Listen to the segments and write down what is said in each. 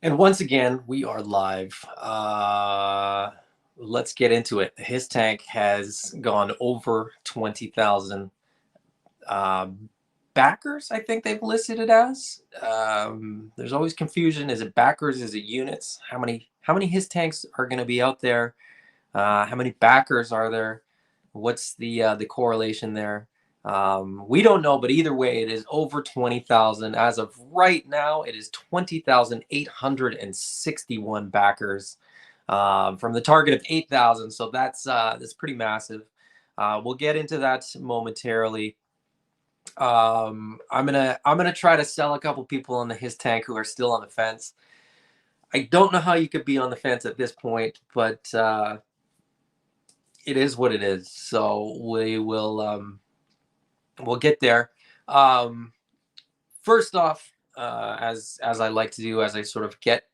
And once again, we are live. Let's get into it. His tank has gone over 20,000 backers, I think they've listed it as. There's always confusion. Is it backers? Is it units? How many his tanks are going to be out there? How many backers are there? What's the correlation there? We don't know, but either way, it is over 20,000. As of right now, it is 20,861 backers from the target of 8,000. So that's pretty massive. We'll get into that momentarily. I'm gonna try to sell a couple people on the his tank who are still on the fence. I don't know how you could be on the fence at this point, but it is what it is. So we'll get there. Um, First off, as I like to do, as I sort of get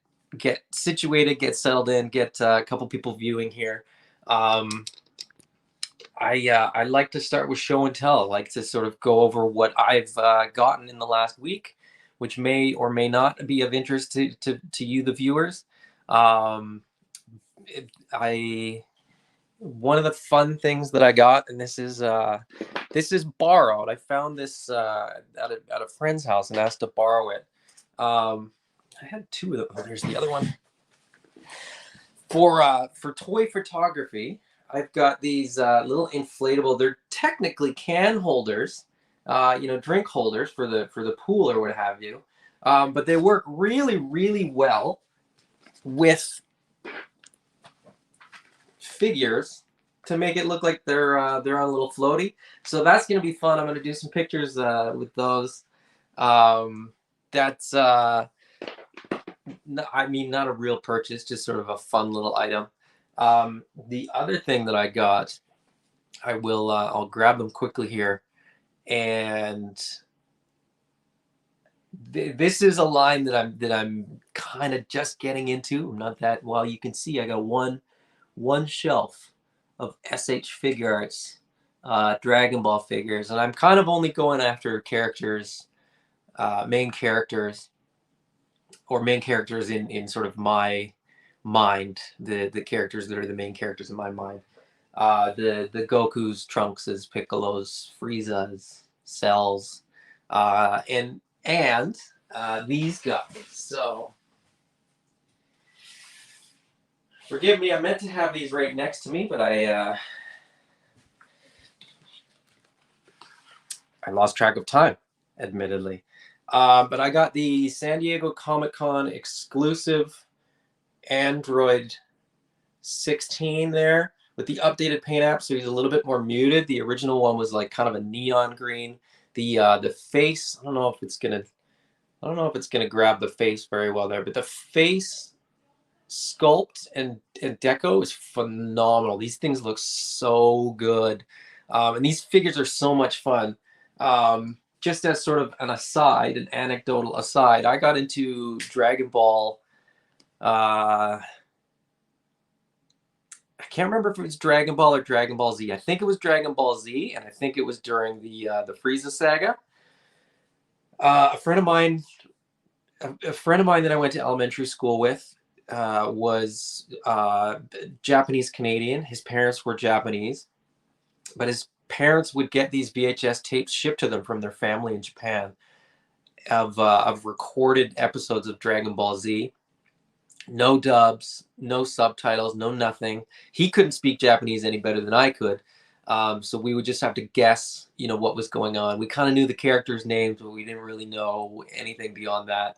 situated, get settled in, get a couple people viewing here. Um, I like to start with show and tell. I like to sort of go over what I've gotten in the last week, which may or may not be of interest to you, the viewers. Um, I One of the fun things that I got, and this is borrowed. I found this at a friend's house and asked to borrow it. I had two of them. Oh, there's the other one for toy photography. I've got these little inflatable. They're technically can holders, drink holders for the pool or what have you. But they work really, really well with figures to make it look like they're on a little floaty. So that's gonna be fun. I'm gonna do some pictures with those. That's I mean, not a real purchase, just sort of a fun little item. The other thing that I got, I'll grab them quickly here, and this is a line that I'm kind of just getting into. I'm not that well. You can see I got one shelf of SH figure arts, Dragon Ball figures, and I'm kind of only going after characters, main characters, or main characters in sort of my mind, the characters that are the main characters in my mind. The Goku's, Trunks's, Piccolo's, Frieza's, Cell's, and these guys. So forgive me, I meant to have these right next to me, but I lost track of time, admittedly. But I got the San Diego Comic-Con exclusive Android 16 there with the updated paint app, so he's a little bit more muted. The original one was like kind of a neon green. The face, I don't know if it's gonna grab the face very well there, but the face sculpt and deco is phenomenal. These things look so good. And these figures are so much fun. Just as sort of an aside, an anecdotal aside, I got into Dragon Ball. I can't remember if it was Dragon Ball or Dragon Ball Z. I think it was Dragon Ball Z, and I think it was during the Frieza saga. A friend of mine, a friend of mine that I went to elementary school with, was Japanese Canadian. His parents were Japanese, but his parents would get these VHS tapes shipped to them from their family in Japan of recorded episodes of Dragon Ball Z. No dubs, no subtitles, no nothing. He couldn't speak Japanese any better than I could. So we would just have to guess, what was going on. We kind of knew the characters' names, but we didn't really know anything beyond that.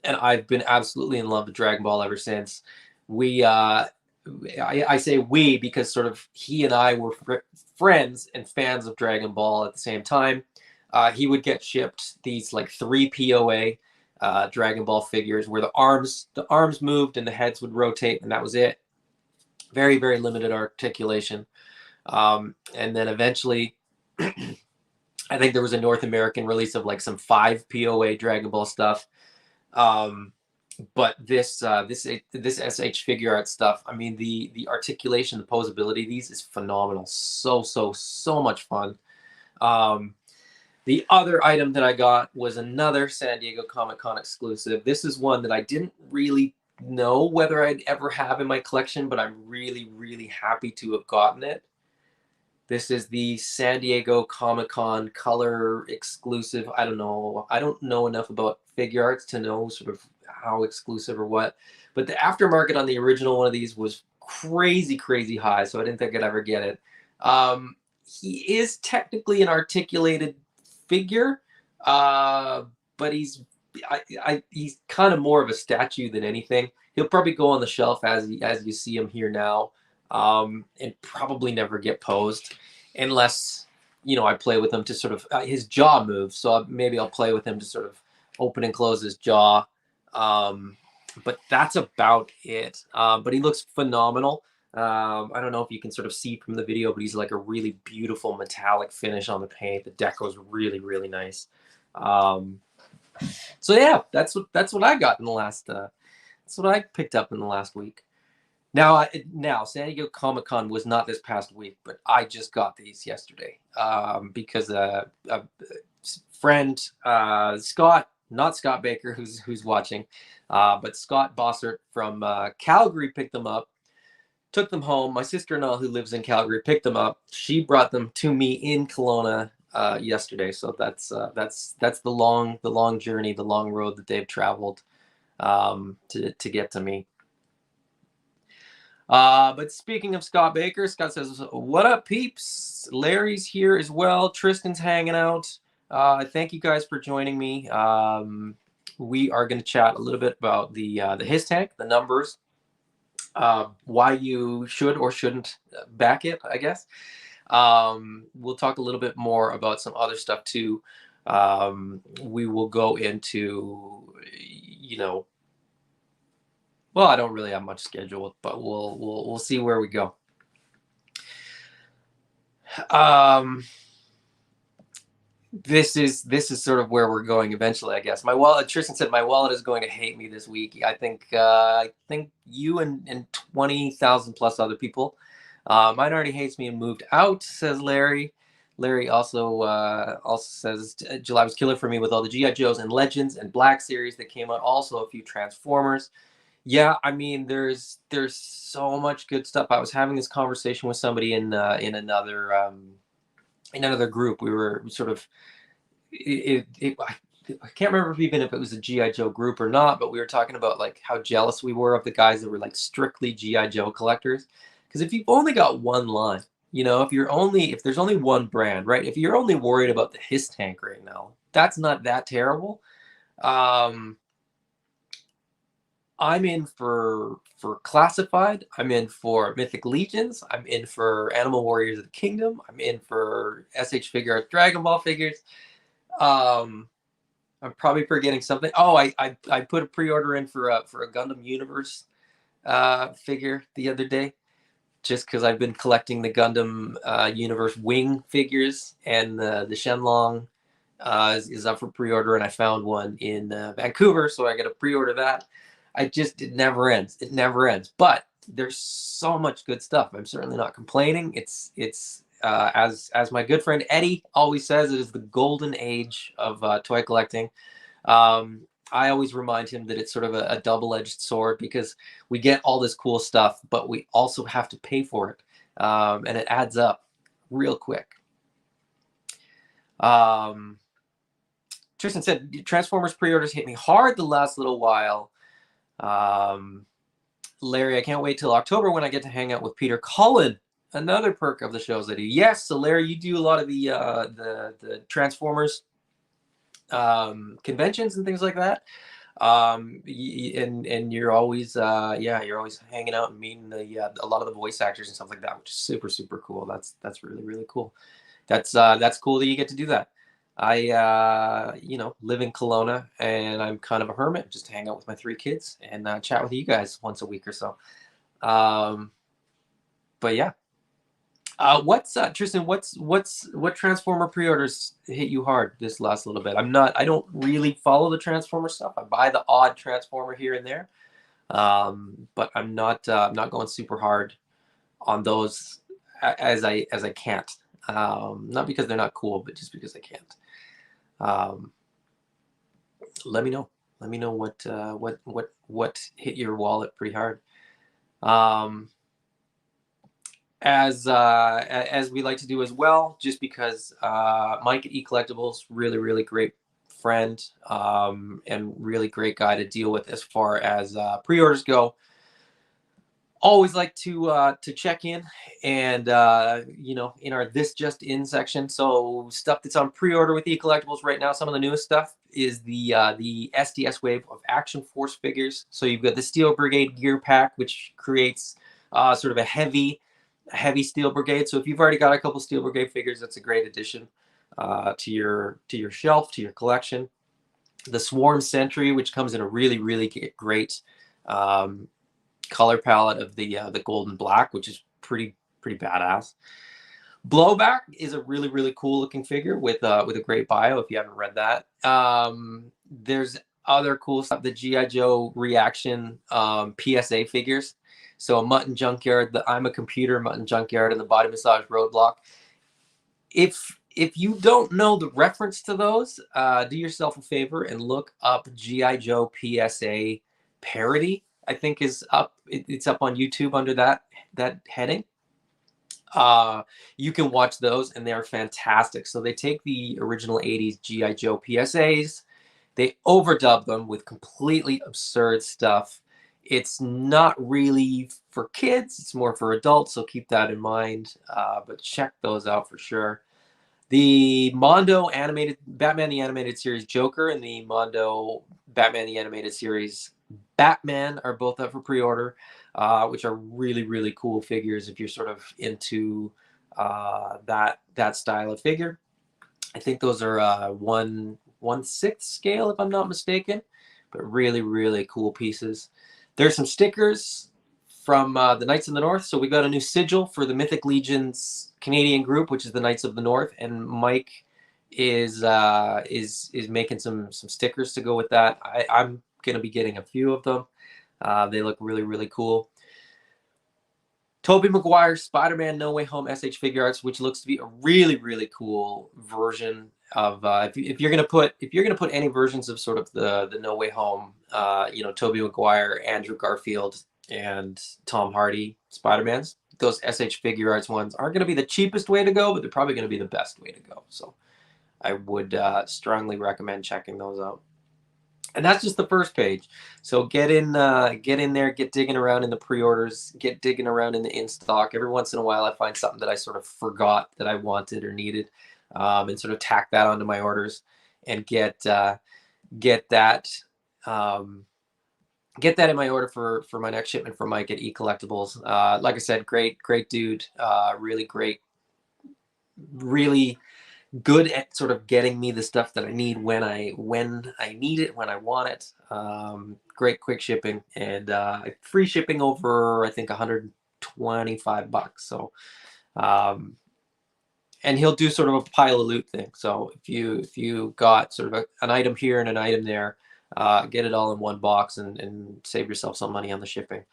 And I've been absolutely in love with Dragon Ball ever since. I say we because sort of he and I were friends and fans of Dragon Ball at the same time. He would get shipped these like 3 POA Dragon Ball figures where the arms moved and the heads would rotate, and that was it. Very, very limited articulation. And then eventually, I think there was a North American release of like some 5 POA Dragon Ball stuff. But this SH figure art stuff, I mean, the articulation, the posability, these is phenomenal. So much fun. The other item that I got was another San Diego Comic-Con exclusive. This is one that I didn't really know whether I'd ever have in my collection, but I'm really, really happy to have gotten it. This is the San Diego Comic-Con color exclusive. I don't know. I don't know enough about figure arts to know sort of how exclusive or what. But the aftermarket on the original one of these was crazy, crazy high, so I didn't think I'd ever get it. He is technically an articulated figure, but he's kind of more of a statue than anything. He'll probably go on the shelf as you see him here now, and probably never get posed unless I play with him to sort of his jaw moves. So maybe I'll play with him to sort of open and close his jaw. But that's about it. But he looks phenomenal. I don't know if you can sort of see from the video, but he's like a really beautiful metallic finish on the paint. The deco is really, really nice. So yeah, that's what I got in the last. That's what I picked up in the last week. Now San Diego Comic-Con was not this past week, but I just got these yesterday because a friend, Scott, not Scott Baker, who's watching, but Scott Bossert from Calgary picked them up, took them home. My sister-in-law, who lives in Calgary, picked them up. She brought them to me in Kelowna yesterday. So that's the long journey, the long road that they've traveled to get to me. But speaking of Scott Baker, Scott says, "What up, peeps? Larry's here as well. Tristan's hanging out. Thank you guys for joining me. We are going to chat a little bit about the HISS tank, the numbers, why you should or shouldn't back it, I guess. We'll talk a little bit more about some other stuff too. We will go into, well, I don't really have much scheduled, but we'll see where we go. This is sort of where we're going eventually, I guess. My wallet, Tristan said, my wallet is going to hate me this week. I think you and 20,000 plus other people. Mine already hates me and moved out, says Larry. Larry also says July was killer for me with all the G.I. Joes and Legends and Black Series that came out. Also a few Transformers. Yeah, I mean, there's so much good stuff. I was having this conversation with somebody in another group. We were sort of I can't remember even if it was a GI Joe group or not, but we were talking about like how jealous we were of the guys that were like strictly GI Joe collectors. Because if you've only got one line, if there's only one brand, right? If you're only worried about the HISS tank right now, that's not that terrible. I'm in for Classified. I'm in for Mythic Legions. I'm in for Animal Warriors of the Kingdom. I'm in for SH Figure Art Dragon Ball figures. I'm probably forgetting something. Oh, I put a pre-order in for a Gundam Universe figure the other day, just because I've been collecting the Gundam Universe wing figures, and the Shenlong is up for pre-order, and I found one in Vancouver, so I got to pre-order that. It never ends. It never ends. But there's so much good stuff. I'm certainly not complaining. It's as my good friend Eddie always says, it is the golden age of toy collecting. I always remind him that it's sort of a double-edged sword, because we get all this cool stuff, but we also have to pay for it, and it adds up real quick. Tristan said, Transformers pre-orders hit me hard the last little while. Larry, I can't wait till October when I get to hang out with Peter Cullen. Another perk of the shows I do. Yes, so Larry, you do a lot of the Transformers conventions and things like that. And you're always you're always hanging out and meeting a lot of the voice actors and stuff like that, which is super, super cool. That's really, really cool. That's cool that you get to do that. I live in Kelowna, and I'm kind of a hermit, just hang out with my 3 kids and chat with you guys once a week or so. But yeah. What's Tristan, what Transformer pre-orders hit you hard this last little bit? I don't really follow the Transformer stuff. I buy the odd Transformer here and there. But I'm not going super hard on those as I can't. Not because they're not cool, but just because I can't. Um, let me know. Let me know what hit your wallet pretty hard. As we like to do as well, just because Mike at eCollectibles, really great friend, and really great guy to deal with as far as pre-orders go. Always like to check in and in our this just in section. So stuff that's on pre-order with eCollectibles right now. Some of the newest stuff is the SDS wave of Action Force figures. So you've got the Steel Brigade gear pack, which creates sort of a heavy Steel Brigade. So if you've already got a couple Steel Brigade figures, that's a great addition to your shelf, to your collection. The Swarm Sentry, which comes in a really great color palette of the gold and black, which is pretty badass. Blowback is a really cool looking figure with a great bio. If you haven't read that, there's other cool stuff. The GI Joe reaction PSA figures. So a Mutton Junkyard, the I'm a Computer Mutton Junkyard, and the Body Massage Roadblock. If you don't know the reference to those, do yourself a favor and look up GI Joe PSA parody. I think is up. It's up on YouTube under that heading. You can watch those, and they're fantastic. So they take the original '80s GI Joe PSAs, they overdub them with completely absurd stuff. It's not really for kids; it's more for adults. So keep that in mind. But check those out for sure. The Mondo animated Batman the Animated Series Joker and the Mondo Batman the Animated Series Batman are both up for pre-order, which are really cool figures if you're sort of into that style of figure. I think those are 1/6 scale, if I'm not mistaken, but really cool pieces. There's some stickers from the Knights of the North. So we got a new sigil for the Mythic Legion's Canadian group, which is the Knights of the North, and Mike is making some stickers to go with that. I'm gonna be getting a few of them. They look really cool. Tobey Maguire's Spider-Man No Way Home SH Figure Arts, which looks to be a really cool version of if you're gonna put any versions of sort of the No Way Home, Tobey Maguire, Andrew Garfield, and Tom Hardy Spider-Mans, those SH Figure Arts ones aren't going to be the cheapest way to go, but they're probably going to be the best way to go. So I would strongly recommend checking those out. And that's just the first page. So get in there, get digging around in the pre-orders, get digging around in the in-stock. Every once in a while, I find something that I sort of forgot that I wanted or needed, and sort of tack that onto my orders and get that in my order for my next shipment from Mike at eCollectibles. Like I said, great dude, really great, really good at sort of getting me the stuff that I need when I need it, when I want it. Great quick shipping and free shipping over I think $125. So and he'll do sort of a pile of loot thing. So if you got sort of an item here and an item there, get it all in one box and save yourself some money on the shipping,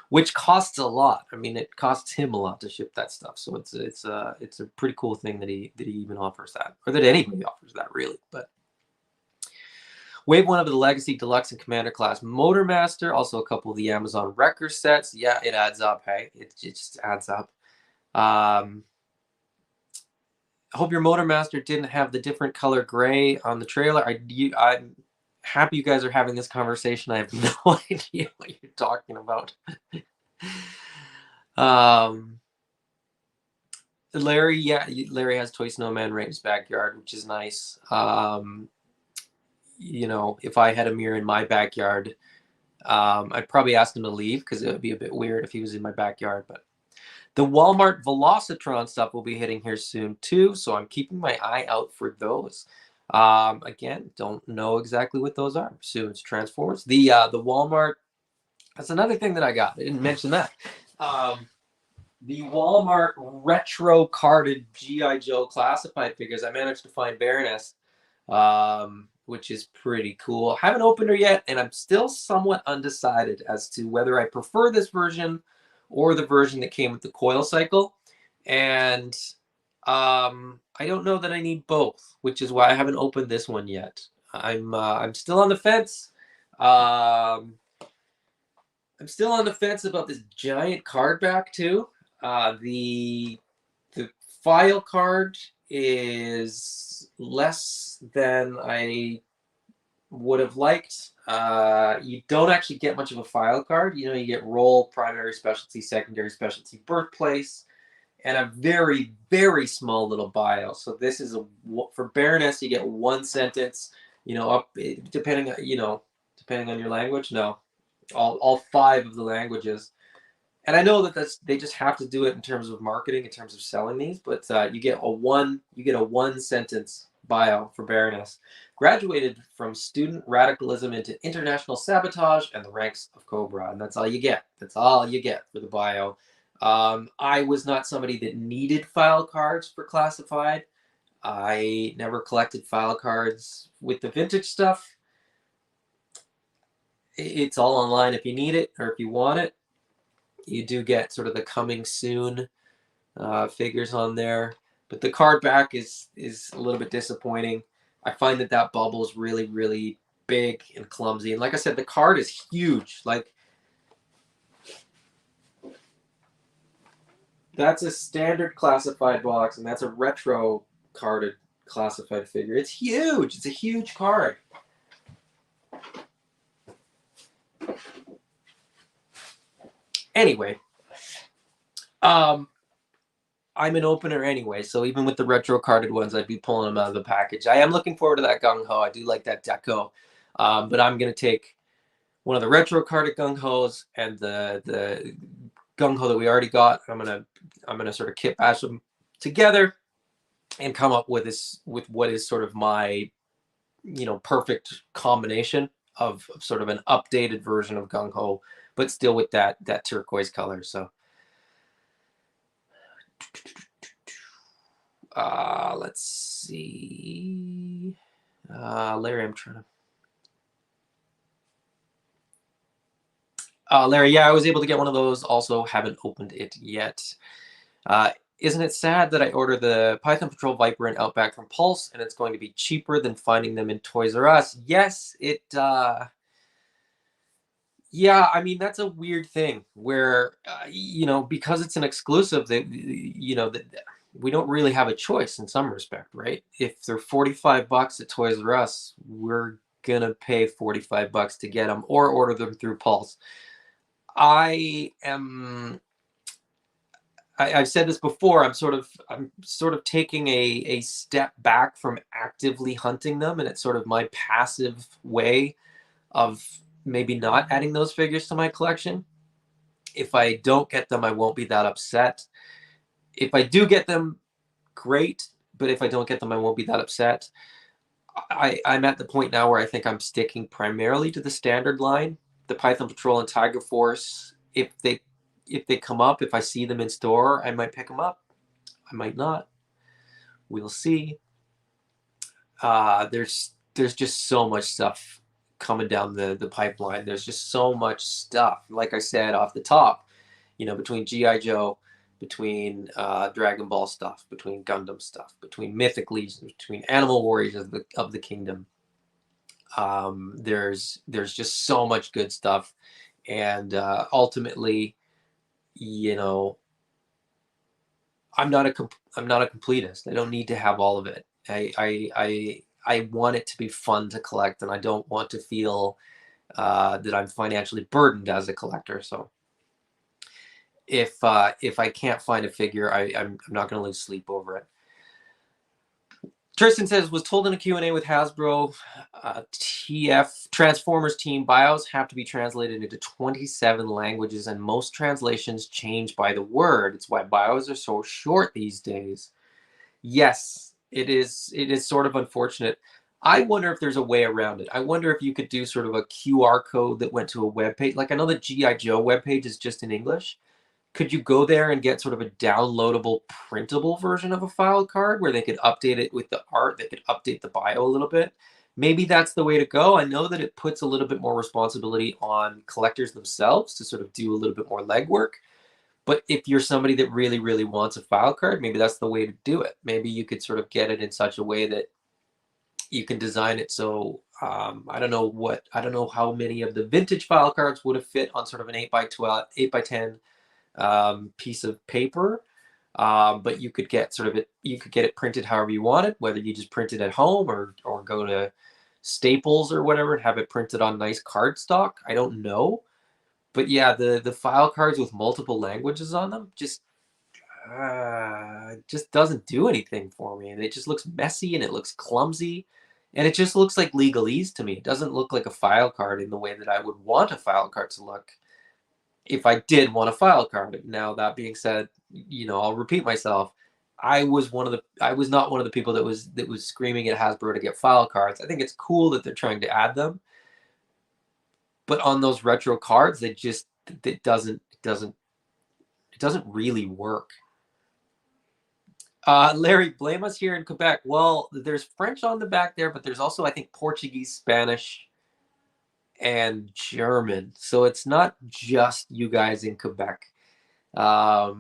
which costs a lot. I mean, it costs him a lot to ship that stuff. So it's a pretty cool thing that he even offers that, or that anybody offers that really. But Wave 1 of the Legacy Deluxe and Commander Class Motormaster, also a couple of the Amazon Wrecker sets. Yeah, it adds up. Hey, it just adds up. I hope your Motormaster didn't have the different color gray on the trailer. I'm happy you guys are having this conversation. I have no idea what you're talking about. Larry has Toy Snowman right in his backyard, which is nice. If I had a mirror in my backyard, I'd probably ask him to leave because it would be a bit weird if he was in my backyard. But the Walmart Velocitron stuff will be hitting here soon too, so I'm keeping my eye out for those. Again, don't know exactly what those are. Soon it's Transformers. The Walmart. That's another thing that I got. I didn't mention that. The Walmart retro carded GI Joe classified figures. I managed to find Baroness, which is pretty cool. I haven't opened her yet, and I'm still somewhat undecided as to whether I prefer this version or the version that came with the coil cycle. And I don't know that I need both, which is why I haven't opened this one yet. I'm still on the fence. Um, I'm still on the fence about this giant card back too. The file card is less than I would have liked. You don't actually get much of a file card. You know, you get role, primary specialty, secondary specialty, birthplace, and a very, very small little bio. So this is for Baroness, you get one sentence. You know, up depending depending on your language. No, all five of the languages. And I know that they just have to do it in terms of marketing, in terms of selling these. But you get a one sentence bio for Baroness. Graduated from student radicalism into international sabotage and the ranks of Cobra, and that's all you get. That's all you get for the bio. I was not somebody that needed file cards for classified. I never collected file cards with the vintage stuff. It's all online if you need it or if you want it. You do get sort of the coming soon figures on there, but the card back is a little bit disappointing. I find that bubble is really, really big and clumsy. And like I said, the card is huge. Like, that's a standard classified box, and that's a retro carded classified figure. It's huge. It's a huge card. Anyway, I'm an opener anyway, so even with the retro carded ones, I'd be pulling them out of the package. I am looking forward to that Gung Ho. I do like that deco, but I'm gonna take one of the retro carded Gung Hos and the Gung Ho that we already got. I'm gonna sort of kit bash them together and come up with what is sort of my perfect combination of sort of an updated version of Gung Ho, but still with that turquoise color. So let's see. Larry, I'm trying to. Larry, yeah, I was able to get one of those. Also, haven't opened it yet. Isn't it sad that I ordered the Python Patrol Viper and Outback from Pulse, and it's going to be cheaper than finding them in Toys R Us? Yes, it. Yeah, I mean that's a weird thing where because it's an exclusive, that we don't really have a choice in some respect, right? If they're $45 at Toys R Us, we're gonna pay $45 to get them or order them through Pulse. I've said this before. I'm sort of taking a step back from actively hunting them, and it's sort of my passive way of maybe not adding those figures to my collection. If I don't get them, I won't be that upset. If I do get them, great. But if I don't get them, I won't be that upset. I'm at the point now where I think I'm sticking primarily to the standard line, the Python Patrol and Tiger Force. If they come up, if I see them in store, I might pick them up. I might not. We'll see. There's just so much stuff coming down the pipeline. There's just so much stuff. Like I said off the top, between G.I. Joe, between Dragon Ball stuff, between Gundam stuff, between Mythic Legions, between Animal Warriors of the Kingdom. There's just so much good stuff, and ultimately, I'm not a completist. I don't need to have all of it. I want it to be fun to collect, and I don't want to feel that I'm financially burdened as a collector. So if I can't find a figure, I'm not going to lose sleep over it. Tristan says, was told in a Q&A with Hasbro, TF Transformers team bios have to be translated into 27 languages, and most translations change by the word. It's why bios are so short these days. Yes, it is sort of unfortunate. I wonder if there's a way around it. I wonder if you could do sort of a QR code that went to a web page. Like I know the G.I. Joe webpage is just in English. Could you go there and get sort of a downloadable, printable version of a file card where they could update it with the art, they could update the bio a little bit? Maybe that's the way to go. I know that it puts a little bit more responsibility on collectors themselves to sort of do a little bit more legwork. But if you're somebody that really, really wants a file card, maybe that's the way to do it. Maybe you could sort of get it in such a way that you can design it so I don't know how many of the vintage file cards would have fit on sort of an 8x12, 8x10 piece of paper. But you could get it printed however you wanted, whether you just print it at home or go to Staples or whatever and have it printed on nice cardstock. I don't know. But yeah, the file cards with multiple languages on them just doesn't do anything for me, and it just looks messy and it looks clumsy, and it just looks like legalese to me. It doesn't look like a file card in the way that I would want a file card to look if I did want a file card. Now, that being said, I'll repeat myself. I was not one of the people that was screaming at Hasbro to get file cards. I think it's cool that they're trying to add them, but on those retro cards, it doesn't really work. Larry, blame us here in Quebec. Well, there's French on the back there, but there's also, I think, Portuguese, Spanish, and German. So it's not just you guys in Quebec. I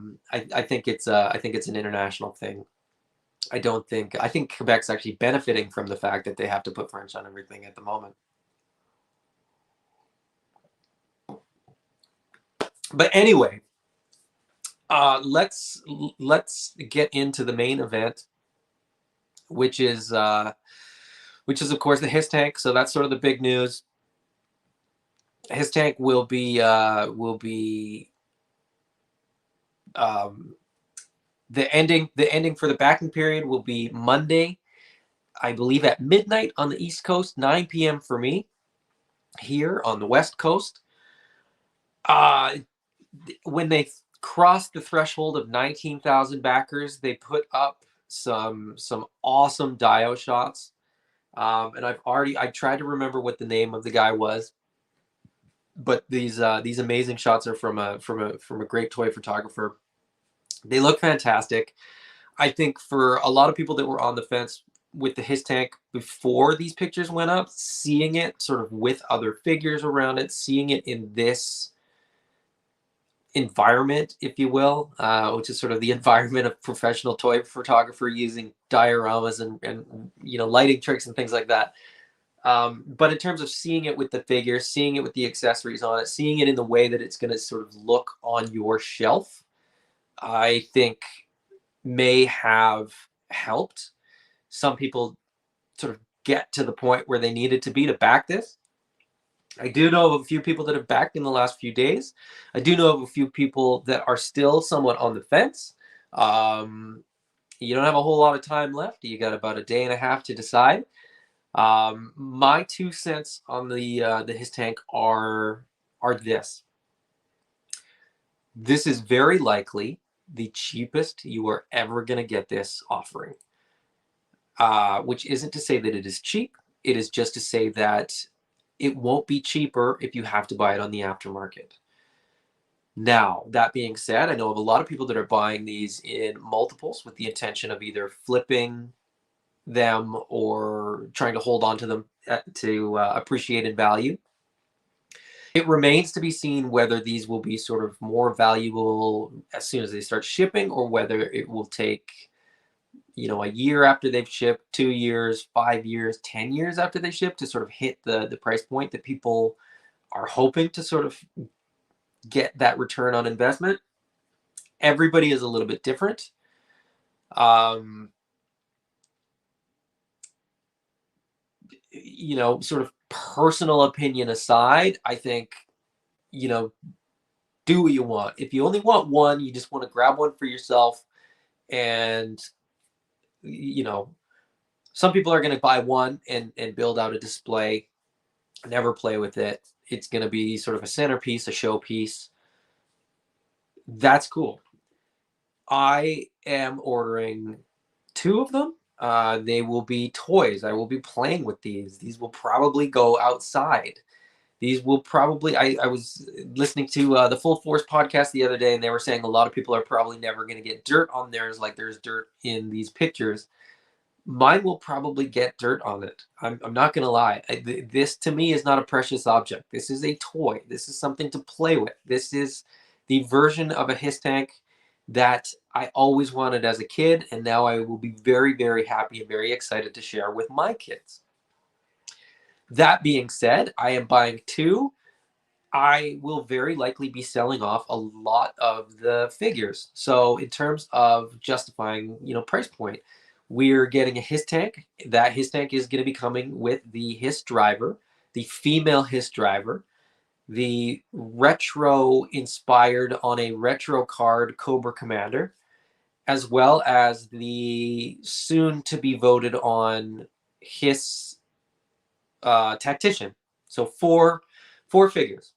think it's an international thing. I think Quebec's actually benefiting from the fact that they have to put French on everything at the moment. But anyway, let's get into the main event, which is of course the HISS tank. So that's sort of the big news. HISS tank will be the ending for the backing period will be Monday, I believe at midnight on the East Coast, 9 p.m. for me here on the West Coast. When they crossed the threshold of 19,000 backers, they put up some awesome Dio shots. And I tried to remember what the name of the guy was, but these amazing shots are from a great toy photographer. They look fantastic. I think for a lot of people that were on the fence with the HISS tank before these pictures went up, seeing it sort of with other figures around it, seeing it in this environment, if you will, which is sort of the environment of professional toy photographer using dioramas and lighting tricks and things like that. But in terms of seeing it with the figure, seeing it with the accessories on it, seeing it in the way that it's going to sort of look on your shelf, I think may have helped some people sort of get to the point where they needed to be to back this. I do know of a few people that have backed in the last few days. I do know of a few people that are still somewhat on the fence. You don't have a whole lot of time left. You got about a day and a half to decide. My 2 cents on the HISS tank are this. This is very likely the cheapest you are ever going to get this offering. Which isn't to say that it is cheap. It is just to say that it won't be cheaper if you have to buy it on the aftermarket. Now, that being said, I know of a lot of people that are buying these in multiples with the intention of either flipping them or trying to hold on to them to appreciate in value. It remains to be seen whether these will be sort of more valuable as soon as they start shipping, or whether it will take a year after they've shipped, 2 years, 5 years, 10 years after they ship to sort of hit the price point that people are hoping to sort of get that return on investment. Everybody is a little bit different. Sort of personal opinion aside, I think, do what you want. If you only want one, you just want to grab one for yourself, and some people are going to buy one and build out a display, never play with it. It's going to be sort of a centerpiece, a showpiece. That's cool. I am ordering 2 of them. They will be toys. I will be playing with these. These will probably go outside. These will probably, I was listening to the Full Force podcast the other day, and they were saying a lot of people are probably never going to get dirt on theirs like there's dirt in these pictures. Mine will probably get dirt on it. I'm not going to lie. This to me is not a precious object. This is a toy. This is something to play with. This is the version of a HISS tank that I always wanted as a kid, and now I will be very, very happy and very excited to share with my kids. That being said, I am buying two. I will very likely be selling off a lot of the figures. So in terms of justifying, price point, we're getting a HISS tank. That HISS tank is going to be coming with the HISS driver, the female HISS driver, the retro inspired on a retro card Cobra Commander, as well as the soon to be voted on HISS tactician. So four figures.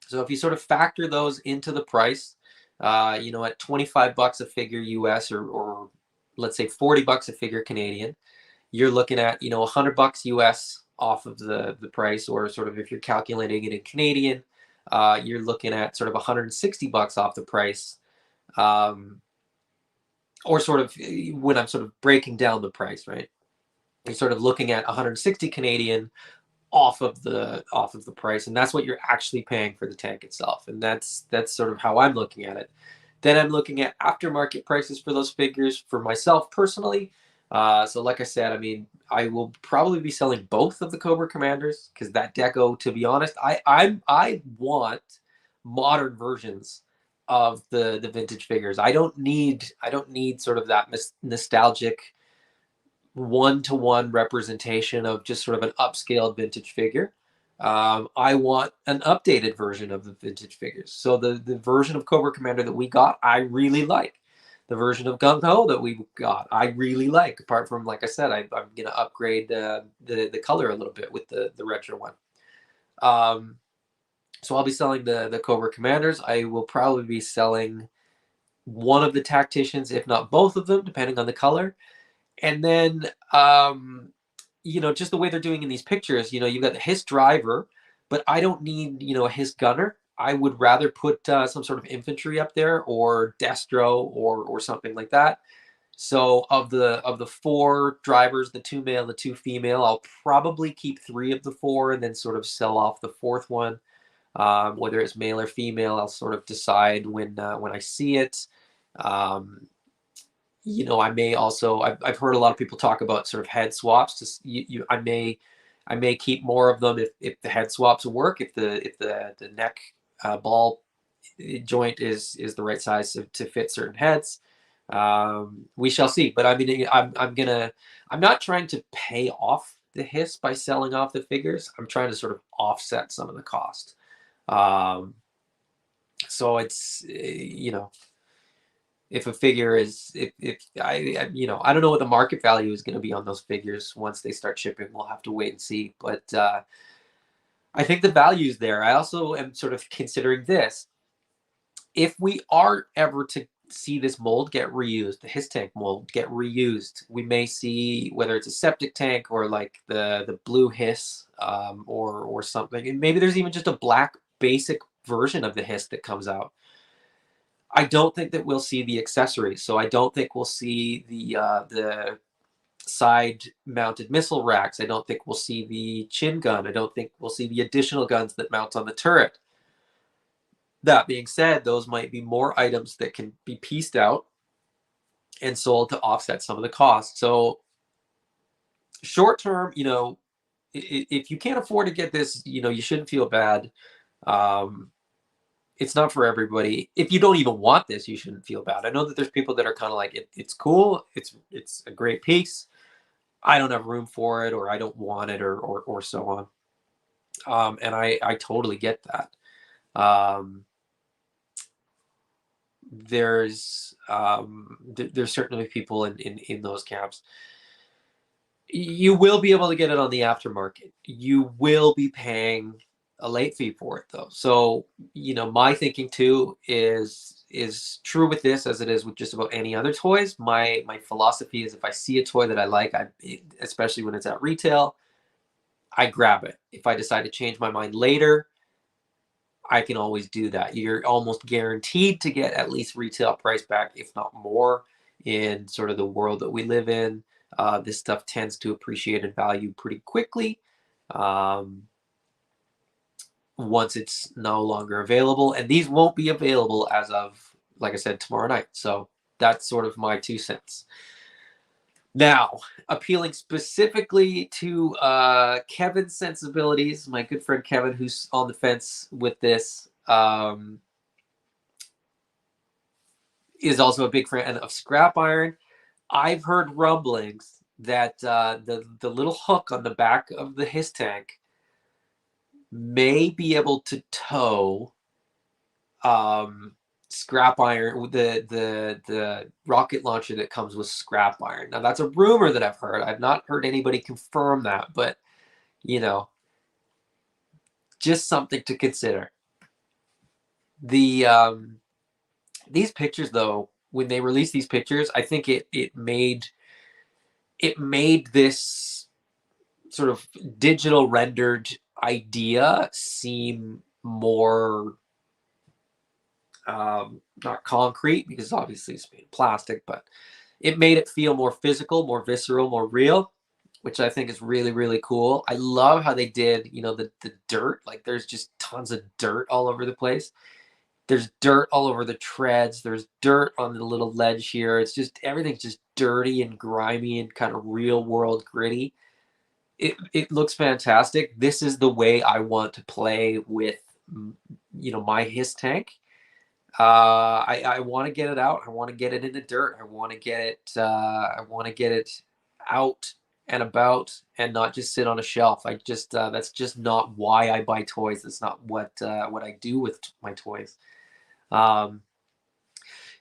So if you sort of factor those into the price, at 25 bucks a figure US, or let's say 40 bucks a figure Canadian, you're looking at, 100 bucks US off of the price, or sort of if you're calculating it in Canadian, you're looking at sort of 160 bucks off the price. Or sort of when I'm sort of breaking down the price, right? You're sort of looking at 160 Canadian off of the price, and that's what you're actually paying for the tank itself, and that's sort of how I'm looking at it. Then I'm looking at aftermarket prices for those figures for myself personally. So like I said, I mean, I will probably be selling both of the Cobra Commanders, because that deco, to be honest, I want modern versions of the vintage figures. I don't need sort of that nostalgic one-to-one representation of just sort of an upscaled vintage figure. I want an updated version of the vintage figures. So the version of Cobra Commander that we got, I really like. The version of Gung Ho that we got, I really like. Apart from, like I said, I'm going to upgrade the color a little bit with the retro one. So I'll be selling the Cobra Commanders. I will probably be selling one of the tacticians, if not both of them, depending on the color. And then, just the way they're doing in these pictures, you've got the HISS driver, but I don't need, a HISS gunner. I would rather put some sort of infantry up there, or destro, or something like that. So of the four drivers, the two male, the two female, I'll probably keep three of the four and then sort of sell off the fourth one. Whether it's male or female, I'll sort of decide when I see it. I may also, I've heard a lot of people talk about sort of head swaps. I may keep more of them if the head swaps work, if the neck ball joint is the right size to fit certain heads. We shall see. But I mean, I'm not trying to pay off the HISS by selling off the figures. I'm trying to sort of offset some of the cost. So it's, if a figure is, if I don't know what the market value is going to be on those figures once they start shipping. We'll have to wait and see. But I think the value is there. I also am sort of considering this. If we are ever to see this mold get reused, the HISS tank mold get reused, we may see, whether it's a septic tank or like the blue HISS, or something, and maybe there's even just a black basic version of the HISS that comes out. I don't think that we'll see the accessories. So I don't think we'll see the side-mounted missile racks. I don't think we'll see the chin gun. I don't think we'll see the additional guns that mount on the turret. That being said, those might be more items that can be pieced out and sold to offset some of the costs. So short term, if you can't afford to get this, you shouldn't feel bad. It's not for everybody. If you don't even want this, you shouldn't feel bad. I know that there's people that are kind of like, it's cool, it's a great piece, I don't have room for it, or I don't want it, or so on. And I totally get that. There's certainly people in those camps. You will be able to get it on the aftermarket. You will be paying a late fee for it, though. So my thinking too is true with this as it is with just about any other toys. My philosophy is, if I see a toy that I like, especially when it's at retail, I grab it. If I decide to change my mind later, I can always do that. You're almost guaranteed to get at least retail price back, if not more, in sort of the world that we live in. This stuff tends to appreciate in value pretty quickly. once it's no longer available. And these won't be available as of, like I said, tomorrow night. So that's sort of my 2 cents. Now, appealing specifically to Kevin's sensibilities, my good friend Kevin, who's on the fence with this, is also a big fan of scrap iron. I've heard rumblings that the little hook on the back of the HISS tank may be able to tow scrap iron, the rocket launcher that comes with scrap iron. Now that's a rumor that I've heard. I've not heard anybody confirm that, but you know, just something to consider. The these pictures, though, when they released these pictures, I think it made this sort of digital rendered idea seem more not concrete, because obviously it's made of plastic, but it made it feel more physical, more visceral, more real, which I think is really, really cool. I love how they did, the dirt. Like, there's just tons of dirt all over the place. There's dirt all over the treads. There's dirt on the little ledge here. It's just, everything's just dirty and grimy and kind of real world gritty. It looks fantastic. This is the way I want to play with, my HISS tank. I want to get it out. I want to get it in the dirt. I want to get it. I want to get it out and about, and not just sit on a shelf. That's just not why I buy toys. That's not what I do with my toys.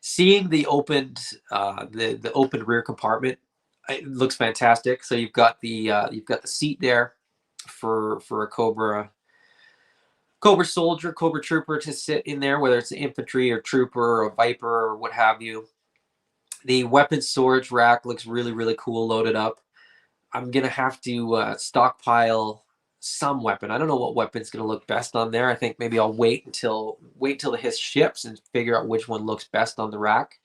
Seeing the opened the opened rear compartment, it looks fantastic. So you've got the seat there for a Cobra soldier, Cobra trooper to sit in there, whether it's an infantry or trooper or a Viper or what have you. The weapons storage rack looks really, really cool, loaded up. I'm going to have to stockpile some weapon. I don't know what weapon's going to look best on there. I think maybe I'll wait until the HISS ships and figure out which one looks best on the rack.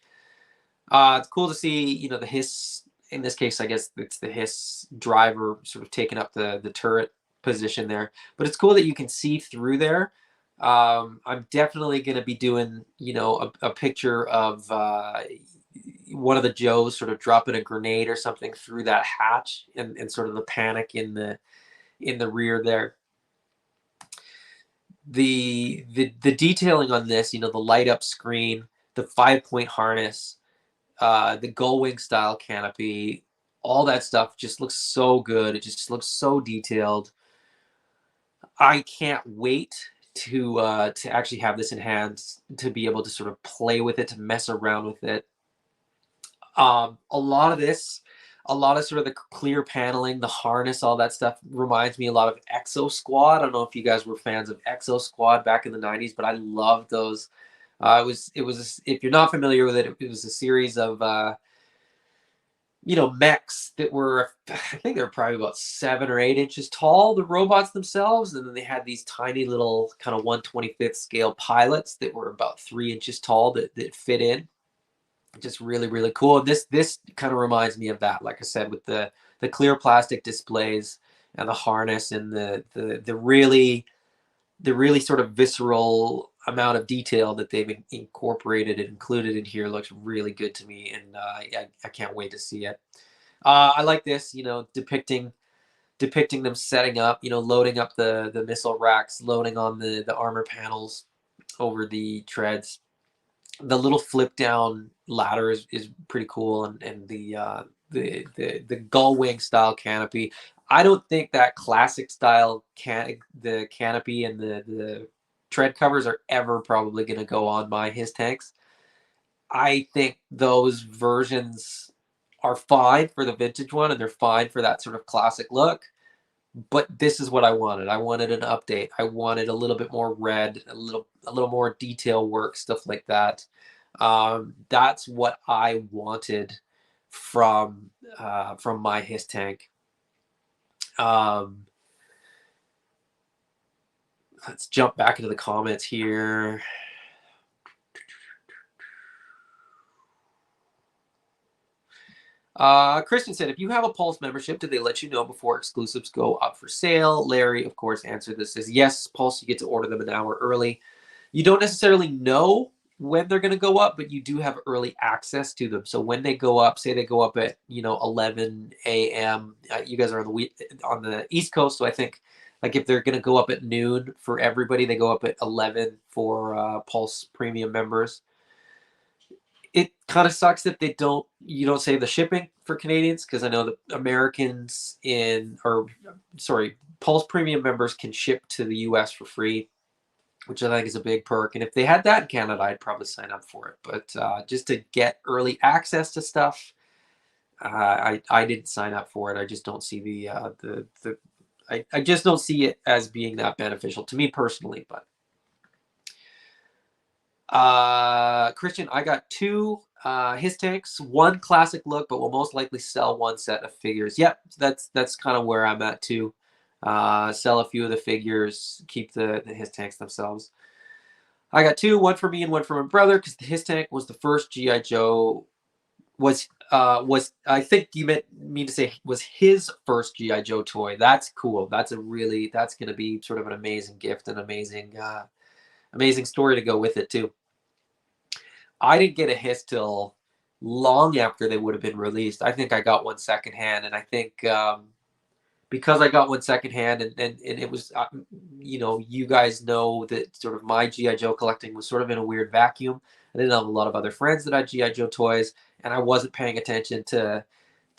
It's cool to see, the HISS, in this case, I guess it's the HISS driver sort of taking up the turret position there. But it's cool that you can see through there. I'm definitely going to be doing, a picture of one of the Joes sort of dropping a grenade or something through that hatch, and sort of the panic in the rear there. The detailing on this, the light up screen, the 5-point harness, the gull wing style canopy, all that stuff just looks so good. It just looks so detailed. I can't wait to actually have this in hand, to be able to sort of play with it, to mess around with it. A lot of sort of the clear paneling, the harness, all that stuff reminds me a lot of Exo Squad. I don't know if you guys were fans of Exo Squad back in the 90s, but I loved those. It was if you're not familiar with it, it was a series of mechs that were, I think they were probably about 7 or 8 inches tall, the robots themselves, and then they had these tiny little kind of 1/25th scale pilots that were about 3 inches tall that fit in. Just really, really cool. This kind of reminds me of that, like I said, with the clear plastic displays and the harness, and the really sort of visceral amount of detail that they've incorporated and included in here. Looks really good to me, and I can't wait to see it. I like this, depicting them setting up, loading up the missile racks, loading on the armor panels over the treads. The little flip down ladder is pretty cool, and the gull wing style canopy. I don't think that classic style the canopy and the tread covers are ever probably going to go on my HISS tanks. I think those versions are fine for the vintage one, and they're fine for that sort of classic look. But this is what I wanted. I wanted an update. I wanted a little bit more red, a little more detail work, stuff like that. That's what I wanted from my HISS tank. Let's jump back into the comments here. Christian said, if you have a Pulse membership, do they let you know before exclusives go up for sale? Larry, of course, answered this as yes. Pulse, you get to order them an hour early. You don't necessarily know when they're going to go up, but you do have early access to them. So when they go up, say they go up at 11 a.m. You guys are on the East Coast, so I think like if they're going to go up at noon for everybody, they go up at 11 for Pulse Premium members. It kind of sucks that you don't save the shipping for Canadians, because I know that Americans Pulse Premium members can ship to the US for free, which I think is a big perk. And if they had that in Canada, I'd probably sign up for it. But just to get early access to stuff, I didn't sign up for it. I just don't see I just don't see it as being that beneficial to me personally. But Christian, I got 2 his tanks, 1 classic look, but we'll most likely sell 1 set of figures. Yep, that's kind of where I'm at too. Sell a few of the figures, keep the his tanks themselves. I got 2, 1 for me and 1 for my brother, because the his tank was the first GI Joe. Was I think you mean to say was his first GI Joe toy. That's cool. That's going to be sort of an amazing gift and amazing story to go with it too. I didn't get a hiss till long after they would have been released. I think I got one secondhand, and I think because I got one secondhand, and it was, you guys know that sort of my GI Joe collecting was sort of in a weird vacuum. I didn't have a lot of other friends that had GI Joe toys, and I wasn't paying attention to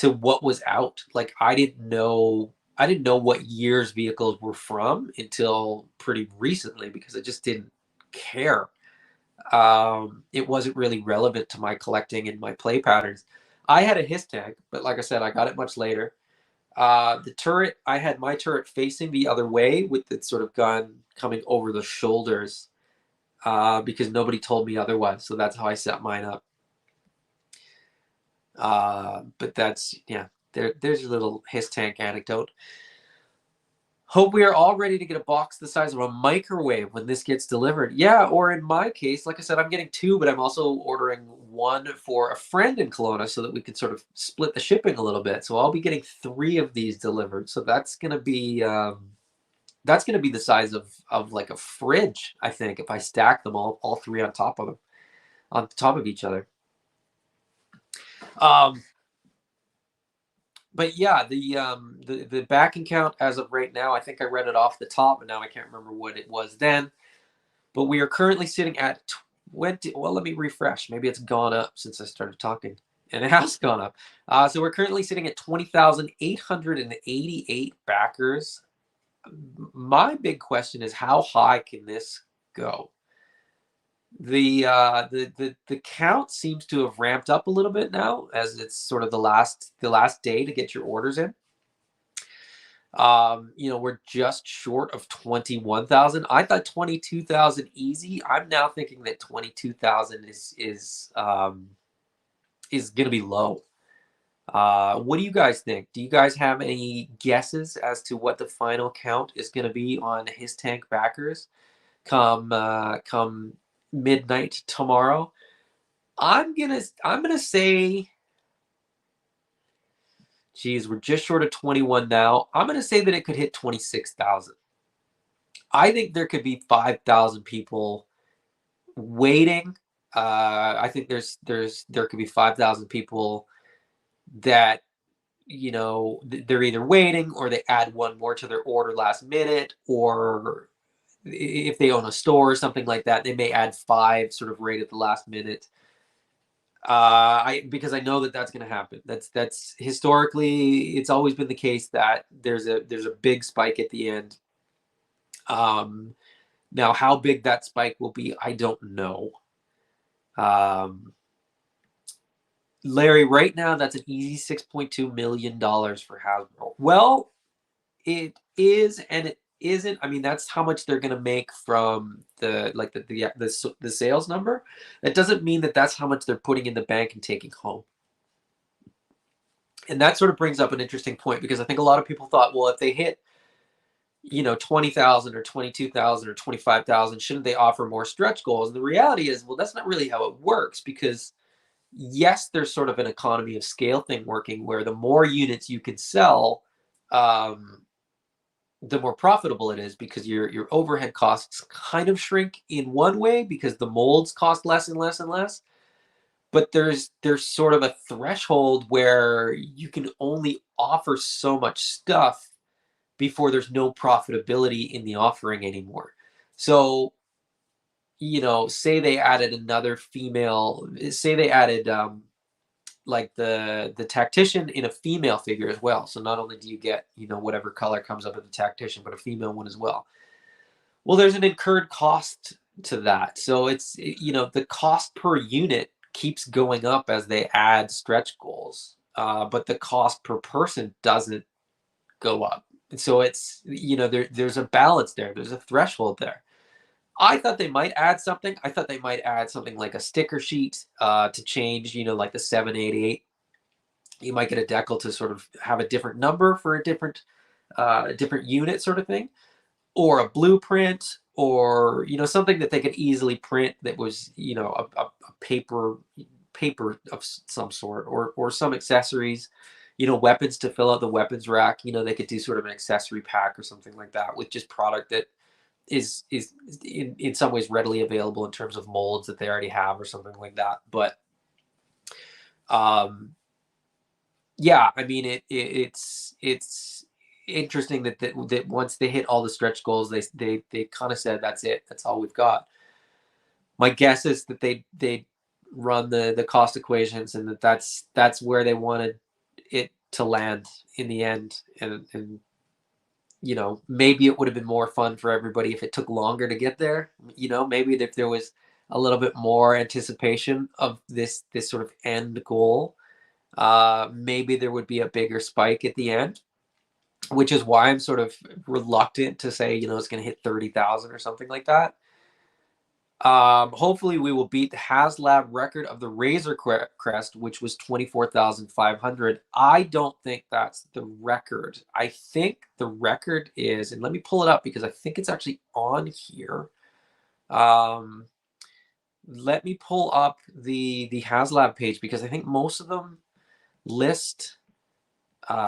what was out. Like I didn't know what year's vehicles were from until pretty recently, because I just didn't care. It wasn't really relevant to my collecting and my play patterns. I had a HISS tank, but like I said, I got it much later. The turret, I had my turret facing the other way with the sort of gun coming over the shoulders, because nobody told me otherwise. So that's how I set mine up. But that's, there's your little HISS tank anecdote. Hope we are all ready to get a box the size of a microwave when this gets delivered. Yeah, or in my case, like I said, I'm getting 2, but I'm also ordering 1 for a friend in Kelowna so that we can sort of split the shipping a little bit. So I'll be getting 3 of these delivered. So that's gonna be the size of like a fridge, I think, if I stack them all 3 on top of each other. But yeah, the backing count as of right now, I think I read it off the top, and now I can't remember what it was then. But we are currently sitting at 20. Well, let me refresh. Maybe it's gone up since I started talking, and it has gone up. So we're currently sitting at 20,888 backers. My big question is, how high can this go? The count seems to have ramped up a little bit now, as it's sort of the last day to get your orders in. We're just short of 21,000. I thought 22,000 easy. I'm now thinking that 22,000 is going to be low. What do you guys think? Do you guys have any guesses as to what the final count is going to be on his tank backers come midnight tomorrow? I'm gonna say, geez, we're just short of 21 now. I'm gonna say that it could hit 26,000. I think there could be 5,000 people waiting. I think there could be 5,000 people that, they're either waiting, or they add 1 more to their order last minute, or if they own a store or something like that, they may add 5 sort of right at the last minute. Because I know that that's going to happen. That's historically, it's always been the case that there's a big spike at the end. Now how big that spike will be, I don't know. Larry, right now that's an easy $6.2 million for Hasbro. Well, it is and it isn't. I mean, that's how much they're going to make from the sales number. That doesn't mean that that's how much they're putting in the bank and taking home. And that sort of brings up an interesting point, because I think a lot of people thought, well, if they hit 20,000 or 22,000 or 25,000, shouldn't they offer more stretch goals? And the reality is, well, that's not really how it works, because yes, there's sort of an economy of scale thing working where the more units you can sell, the more profitable it is, because your overhead costs kind of shrink in one way because the molds cost less and less and less. But there's sort of a threshold where you can only offer so much stuff before there's no profitability in the offering anymore. So, say they added another female, say they added like the tactician in a female figure as well. So not only do you get, whatever color comes up with the tactician, but a female one as well. Well, there's an incurred cost to that. So it's, the cost per unit keeps going up as they add stretch goals, but the cost per person doesn't go up. And so it's, there's a balance there. There's a threshold there. I thought they might add something. I thought they might add something like a sticker sheet to change, like the 788. You might get a decal to sort of have a different number for a different unit sort of thing, or a blueprint, or something that they could easily print that was a paper of some sort, or some accessories, weapons to fill out the weapons rack. They could do sort of an accessory pack or something like that with just product that is in some ways readily available in terms of molds that they already have or something like that. But yeah, I mean it's interesting that once they hit all the stretch goals, they kind of said that's it, that's all we've got. My guess is that they run the cost equations, and that's where they wanted it to land in the end. And maybe it would have been more fun for everybody if it took longer to get there. Maybe if there was a little bit more anticipation of this sort of end goal, maybe there would be a bigger spike at the end, which is why I'm sort of reluctant to say, it's going to hit 30,000 or something like that. Hopefully we will beat the HasLab record of the Razor Crest, which was 24,500. I don't think that's the record. I think the record is, and let me pull it up because I think it's actually on here. Let me pull up the HasLab page, because I think most of them list here's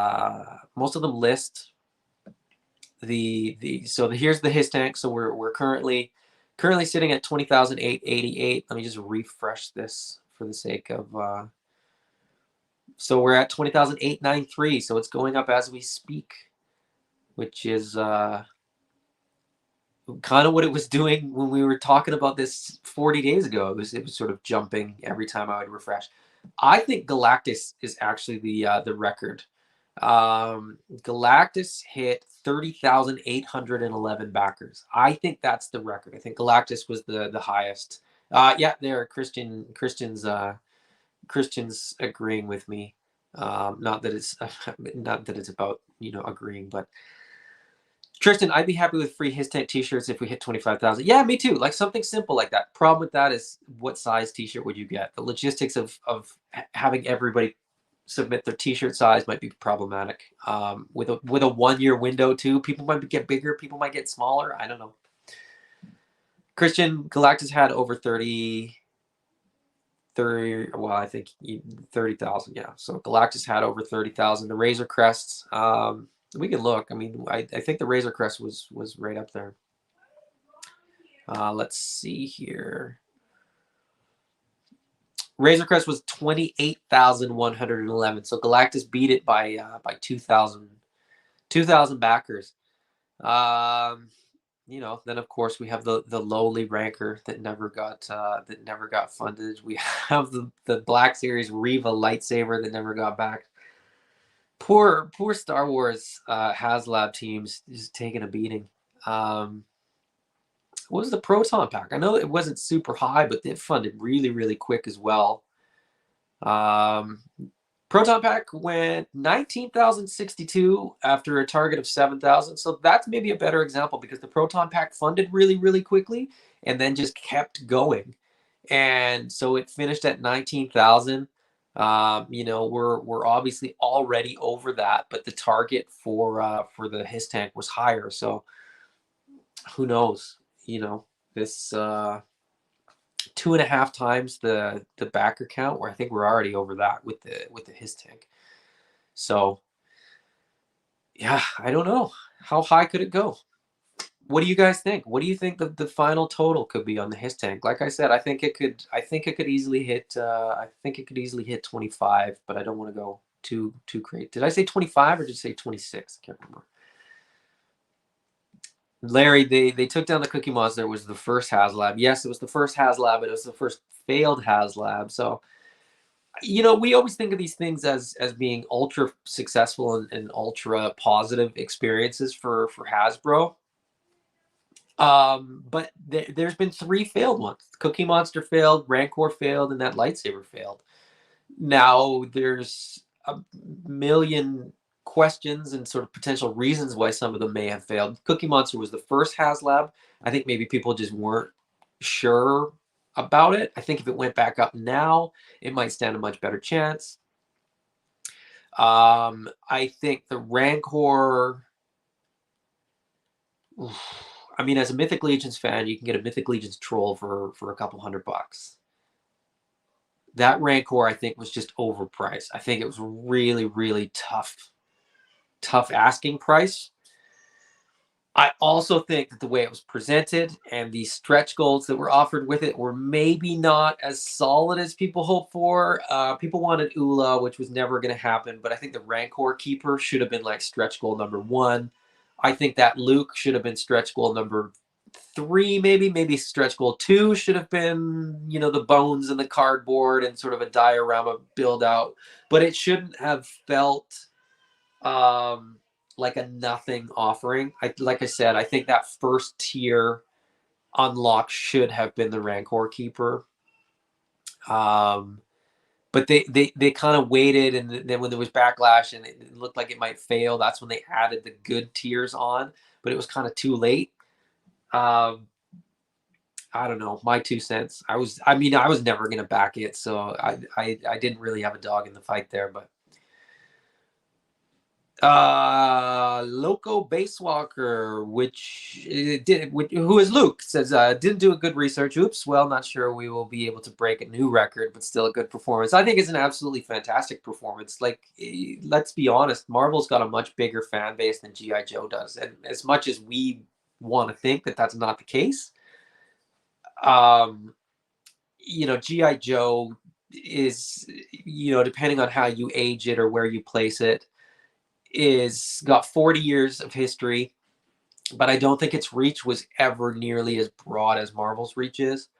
the HISS tank. So we're currently sitting at 20,888. Let me just refresh this for the sake of so we're at 20,893. So it's going up as we speak, which is kind of what it was doing when we were talking about this 40 days ago. It was sort of jumping every time I would refresh. I think Galactus is actually the record. Galactus hit 30,811 backers. I think that's the record. I think Galactus was the highest. Yeah, there, Christian's agreeing with me. Not that it's about agreeing, but Tristan, I'd be happy with free HISS t-shirts if we hit 25,000. Yeah, me too. Like something simple like that. Problem with that is, what size t-shirt would you get? The logistics of having everybody submit their t-shirt size might be problematic. With a 1 year window too, people might get bigger, people might get smaller. I don't know. Christian, Galactus had over 30. Well, I think 30,000. Yeah. So Galactus had over 30,000. The Razor Crests, we could look. I mean, I think the Razor Crest was right up there. Let's see here. Razor Crest was 28,111. So Galactus beat it by 2,000 backers. Then of course we have the lowly ranker that never got funded. We have the Black Series Reva lightsaber that never got backed. Poor Star Wars HasLab teams just taking a beating. What was the Proton Pack? I know it wasn't super high, but it funded really, really quick as well. Proton Pack went 19,062 after a target of 7,000. So that's maybe a better example, because the Proton Pack funded really, really quickly and then just kept going. And so it finished at 19,000. We're obviously already over that, but the target for the HISS tank was higher. So who knows? This 2.5 times the backer count, where I think we're already over that with the his tank. So yeah, I don't know. How high could it go? What do you guys think? What do you think the final total could be on the his tank? Like I said, I think it could easily hit 25, but I don't want to go too crazy. Did I say 25 or did I say 26? I can't remember. Larry, they took down the Cookie Monster. It was the first HasLab. Yes, it was the first HasLab, but it was the first failed HasLab. So, we always think of these things as being ultra successful and ultra positive experiences for Hasbro. But there's been 3 failed ones. Cookie Monster failed, Rancor failed, and that lightsaber failed. Now there's a million questions and sort of potential reasons why some of them may have failed. Cookie Monster was the first HasLab. I think maybe people just weren't sure about it. I think if it went back up now, it might stand a much better chance. I think the Rancor. I mean, as a Mythic Legions fan, you can get a Mythic Legions troll for a couple $100. That Rancor, I think, was just overpriced. I think it was really, really tough asking price. I also think that the way it was presented and the stretch goals that were offered with it were maybe not as solid as people hoped for. People wanted Ula, which was never going to happen, but I think the Rancor Keeper should have been like stretch goal number 1. I think that Luke should have been stretch goal number 3, maybe stretch goal 2 should have been, the bones and the cardboard and sort of a diorama build out, but it shouldn't have felt like a nothing offering. Like I said, I think that first tier unlock should have been the Rancor Keeper. But they kind of waited, and then when there was backlash and it looked like it might fail, that's when they added the good tiers on, but it was kind of too late. I don't know, my 2 cents. I was never gonna back it, so I didn't really have a dog in the fight there, but Loco Basewalker, who is Luke, says didn't do a good research. Oops. Well, not sure we will be able to break a new record, but still a good performance. I think it's an absolutely fantastic performance. Like, let's be honest, Marvel's got a much bigger fan base than GI Joe does, and as much as we want to think that that's not the case, GI Joe is, depending on how you age it or where you place it, is got 40 years of history, but I don't think its reach was ever nearly as broad as Marvel's reach is.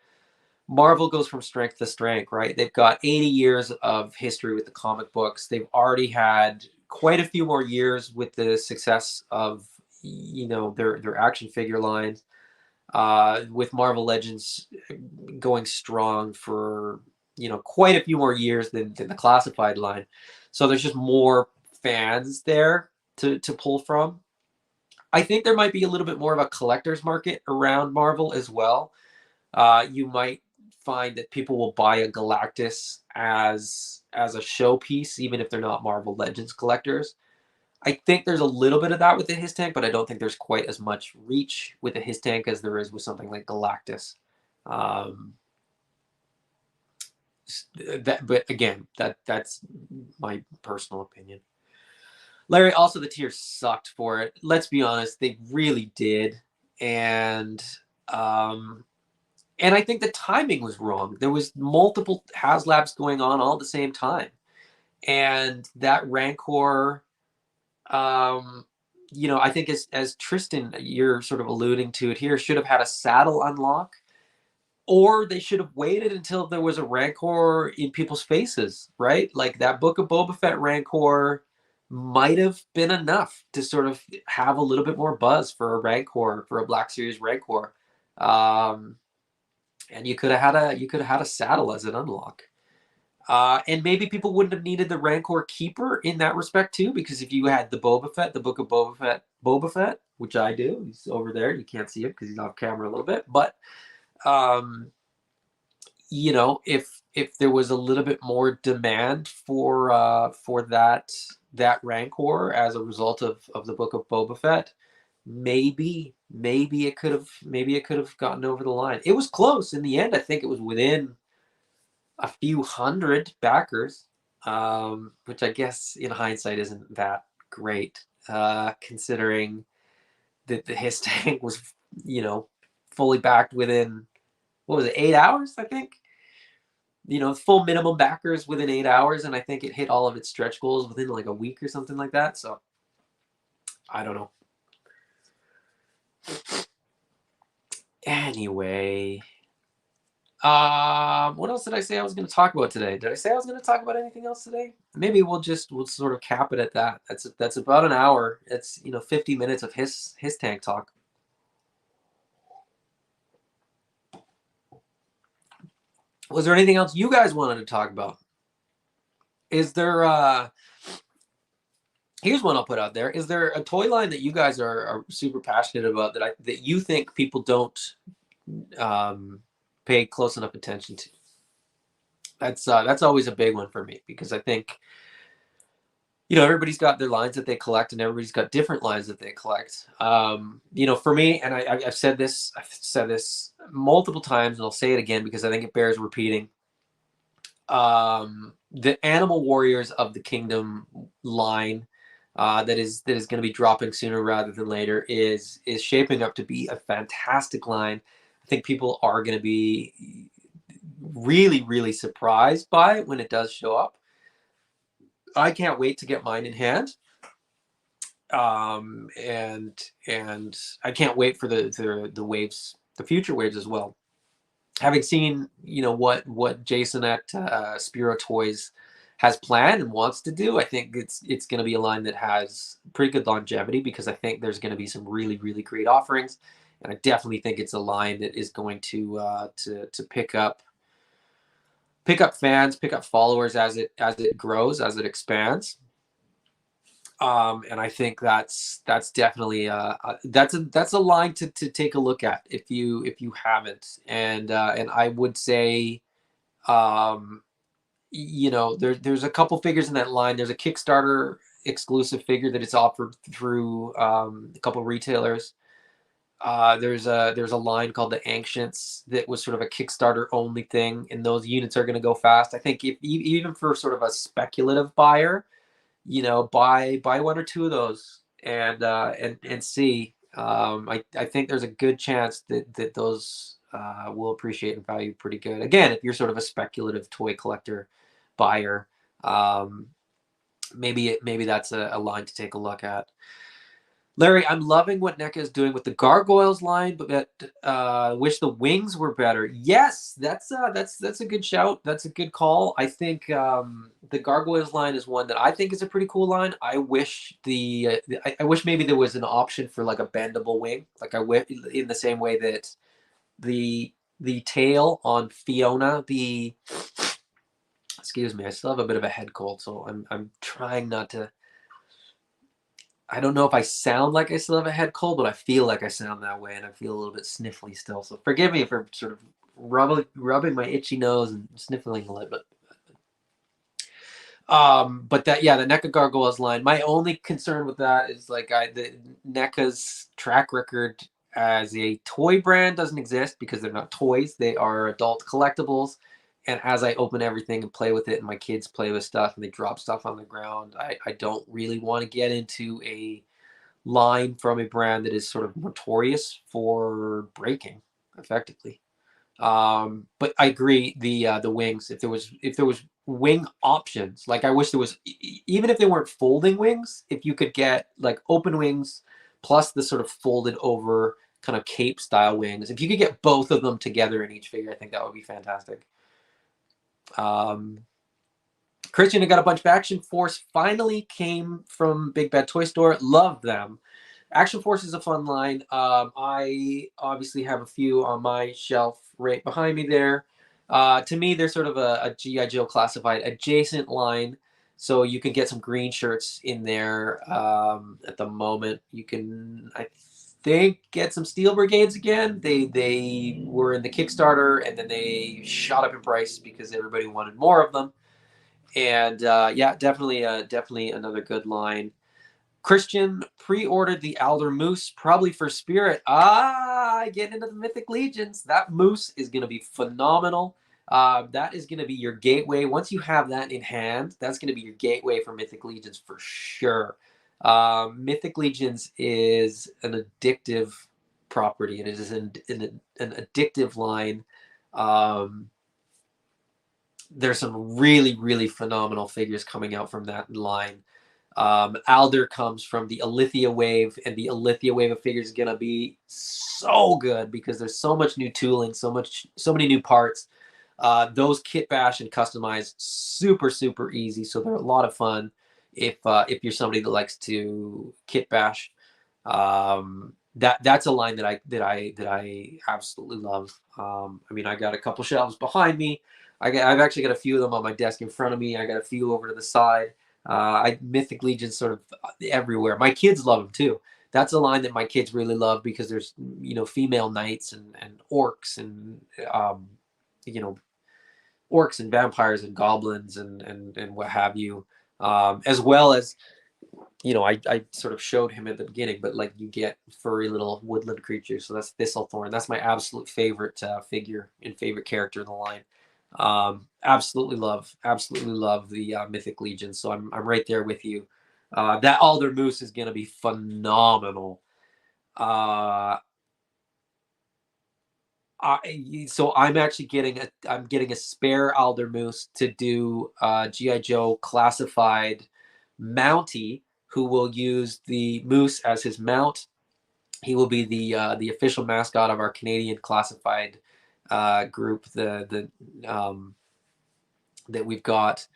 Marvel goes from strength to strength, right? They've got 80 years of history with the comic books. They've already had quite a few more years with the success of, their action figure lines. With Marvel Legends going strong for, quite a few more years than the classified line. So there's just more fans there to pull from. I think there might be a little bit more of a collector's market around Marvel as well. You might find that people will buy a Galactus as a showpiece, even if they're not Marvel Legends collectors. I think there's a little bit of that with the His Tank, but I don't think there's quite as much reach with the His Tank as there is with something like Galactus. But again, that's my personal opinion. Larry, also the tiers sucked for it. Let's be honest, they really did, and I think the timing was wrong. There was multiple HasLabs going on all at the same time, and that Rancor. I think as Tristan, you're sort of alluding to it here, should have had a saddle unlock, or they should have waited until there was a Rancor in people's faces, right? Like that Book of Boba Fett Rancor might have been enough to sort of have a little bit more buzz for a Rancor, for a Black Series Rancor. And you could have had a saddle as an unlock. And maybe people wouldn't have needed the Rancor Keeper in that respect too, because if you had the Boba Fett, the Book of Boba Fett, which I do, he's over there. You can't see him because he's off camera a little bit, but if there was a little bit more demand for that Rancor as a result of the Book of Boba Fett, maybe it could have gotten over the line. It was close in the end. I think it was within a few hundred backers, which I guess in hindsight isn't that great, considering that the HISS tank was, fully backed within, what was it, 8 hours, I think? Full minimum backers within 8 hours, and I think it hit all of its stretch goals within like a week or something like that. So I don't know. Anyway, what else did I say I was going to talk about today? Did I say I was going to talk about anything else today? Maybe we'll sort of cap it at that. That's about an hour. It's 50 minutes of his tank talk. Was there anything else you guys wanted to talk about? Is there here's one I'll put out there. Is there a toy line that you guys are super passionate about that you think people don't pay close enough attention to? That's always a big one for me, because I think everybody's got their lines that they collect, and everybody's got different lines that they collect. For me, and I've said this multiple times, and I'll say it again because I think it bears repeating. The Animal Warriors of the Kingdom line that is going to be dropping sooner rather than later is shaping up to be a fantastic line. I think people are going to be really, really surprised by it when it does show up. I can't wait to get mine in hand. And I can't wait for the waves, the future waves as well. Having seen, what Jason at Spiro Toys has planned and wants to do, I think it's going to be a line that has pretty good longevity, because I think there's going to be some really, really great offerings, and I definitely think it's a line that is going to pick up fans, pick up followers as it grows, as it expands. And I think that's definitely that's a line to take a look at if you haven't. And I would say, there's a couple figures in that line. There's a Kickstarter exclusive figure that it's offered through a couple retailers. There's a line called the Ancients that was sort of a Kickstarter only thing, and those units are going to go fast. I think even for sort of a speculative buyer, buy one or two of those and see. I think there's a good chance that those will appreciate and value pretty good. Again, if you're sort of a speculative toy collector buyer, maybe that's a line to take a look at. Larry, I'm loving what NECA is doing with the Gargoyles line, but wish the wings were better. Yes, that's a good shout. That's a good call. I think the Gargoyles line is one that I think is a pretty cool line. I wish I wish maybe there was an option for like a bendable wing, like in the same way that the tail on Fiona, excuse me, I still have a bit of a head cold, so I'm trying not to. I don't know if I sound like I still have a head cold, but I feel like I sound that way, and I feel a little bit sniffly still. So forgive me for sort of rubbing my itchy nose and sniffling a little bit. But the NECA Gargoyles line, my only concern with that is the NECA's track record as a toy brand doesn't exist, because they're not toys; they are adult collectibles. And as I open everything and play with it, and my kids play with stuff and they drop stuff on the ground, I don't really want to get into a line from a brand that is sort of notorious for breaking effectively. But I agree, the wings, if there was wing options, like I wish there was, even if they weren't folding wings, if you could get like open wings plus the sort of folded over kind of cape style wings, if you could get both of them together in each figure, I think that would be fantastic. Christian, I got a bunch of Action Force, finally came from Big Bad Toy Store. Love them. Action Force is a fun line. I obviously have a few on my shelf right behind me there. To me, they're sort of a G.I. Joe classified adjacent line. So you can get some green shirts in there at the moment. You can, I think, get some Steel Brigades again. They were in the Kickstarter, and then they shot up in price because everybody wanted more of them. And definitely another good line. Christian pre-ordered the Alder Moose, probably for Spirit. Get into the Mythic Legions. That Moose is going to be phenomenal. That is going to be your gateway. Once you have that in hand, that's going to be your gateway for Mythic Legions for sure. Mythic Legions is an addictive property. It is an addictive line. There's some really, really phenomenal figures coming out from that line. Alder comes from the Alithia wave, and the Alithia wave of figures is gonna be so good because there's so much new tooling, so many new parts. Those kit bash and customize super easy, so they're a lot of fun if you're somebody that likes to kit bash. That's a line that I absolutely love. I mean, I got a couple shelves behind me. I've actually got a few of them on my desk in front of me. I got a few over to the side. Mythic Legion's sort of everywhere. My kids love them too. That's a line that my kids really love because there's, you know, female knights and orcs and you know, orcs and vampires and goblins and what have you, as well as, you know, I sort of showed him at the beginning, but like you get furry little woodland creatures. So that's Thistlethorn. That's my absolute favorite figure and favorite character in the line. Absolutely love the Mythic Legion. So I'm right there with you. That Alder Moose is going to be phenomenal. So I'm actually getting a spare Alder Moose to do GI Joe classified Mountie, who will use the moose as his mount. He will be the official mascot of our Canadian classified group, that we've got,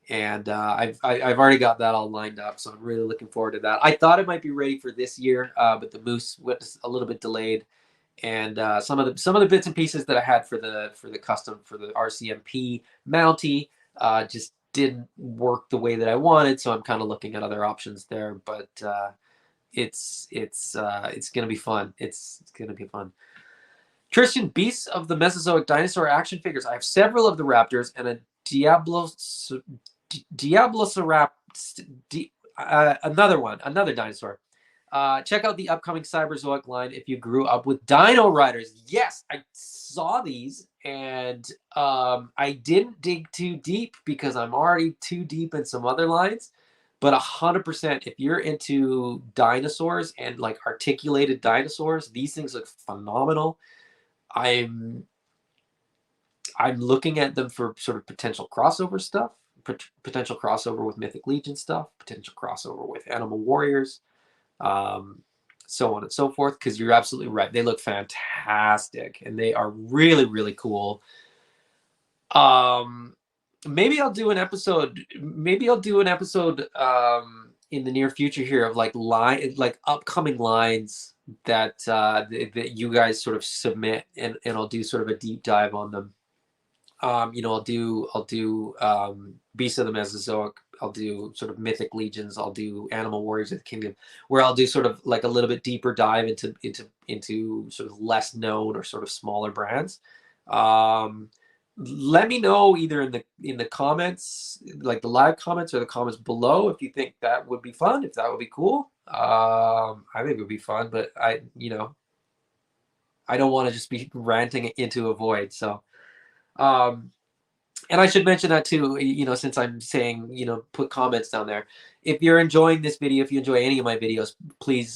and I've already got that all lined up, so I'm really looking forward to that. I thought it might be ready for this year, but the moose was a little bit delayed, and some of the bits and pieces that I had for the custom for the RCMP Mountie just didn't work the way that I wanted, so I'm kind of looking at other options there. But it's gonna be fun. It's gonna be fun. Christian, Beasts of the Mesozoic Dinosaur action figures. I have several of the raptors and a another dinosaur. Check out the upcoming Cyberzoic line if you grew up with Dino Riders. Yes, I saw these, and I didn't dig too deep because I'm already too deep in some other lines. But 100%, if you're into dinosaurs and like articulated dinosaurs, these things look phenomenal. I'm looking at them for sort of potential crossover stuff, potential crossover with Mythic Legion stuff, potential crossover with Animal Warriors, so on and so forth, because you're absolutely right. They look fantastic, and they are really, really cool. Maybe I'll do an episode in the near future here of like upcoming lines that that you guys sort of submit, and I'll do sort of a deep dive on them. You know, I'll do Beasts of the Mesozoic. I'll do sort of Mythic Legions. I'll do Animal Warriors of the Kingdom, where I'll do sort of like a little bit deeper dive into sort of less known or sort of smaller brands. Let me know either in the comments, like the live comments or the comments below, if you think that would be fun, if that would be cool. I think it would be fun, but I don't want to just be ranting into a void. So, and I should mention that too, you know, since I'm saying, you know, put comments down there. If you're enjoying this video, if you enjoy any of my videos, please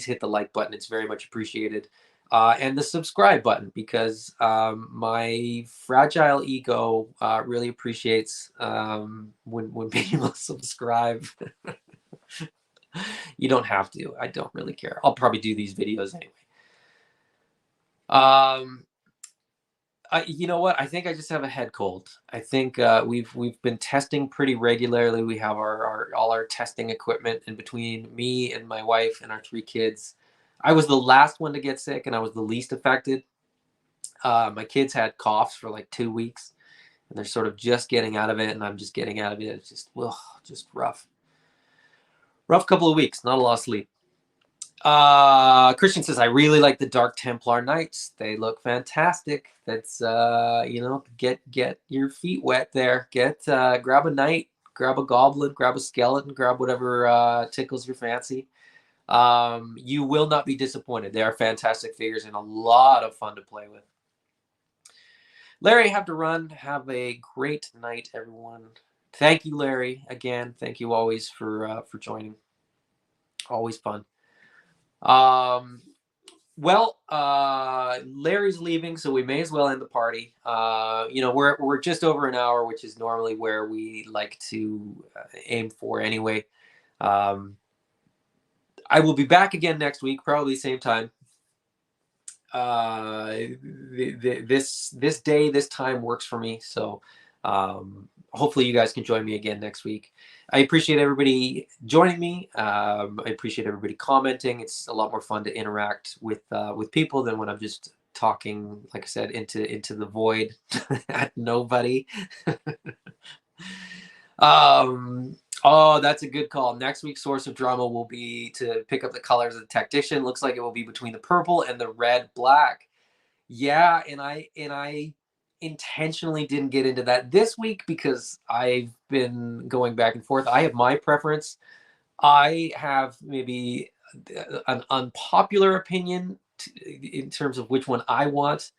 hit the like button. It's very much appreciated. And the subscribe button, because my fragile ego really appreciates when people subscribe. You don't have to. I don't really care. I'll probably do these videos anyway. You know what? I think I just have a head cold. I think we've been testing pretty regularly. We have all our testing equipment, and between me and my wife and our 3 kids, I was the last one to get sick, and I was the least affected. My kids had coughs for like 2 weeks, and they're sort of just getting out of it, and I'm just getting out of it. It's just rough couple of weeks. Not a lot of sleep. Christian says, I really like the Dark Templar Knights. They look fantastic. That's you know, get your feet wet there. Grab a knight, grab a goblin, grab a skeleton, grab whatever tickles your fancy. You will not be disappointed. They are fantastic figures and a lot of fun to play with. Larry, I have to run. Have a great night, everyone. Thank you, Larry. Again, thank you always for joining. Always fun. Well, Larry's leaving, so we may as well end the party. We're just over an hour, which is normally where we like to aim for anyway. I will be back again next week, probably same time. This day, this time works for me, so hopefully you guys can join me again next week. I appreciate everybody joining me. I appreciate everybody commenting. It's a lot more fun to interact with people than when I'm just talking, like I said, into the void at nobody. Oh, that's a good call. Next week's source of drama will be to pick up the colors of the tactician. Looks like it will be between the purple and the red black. Yeah, and I intentionally didn't get into that this week because I've been going back and forth. I have my preference. I have maybe an unpopular opinion in terms of which one I want.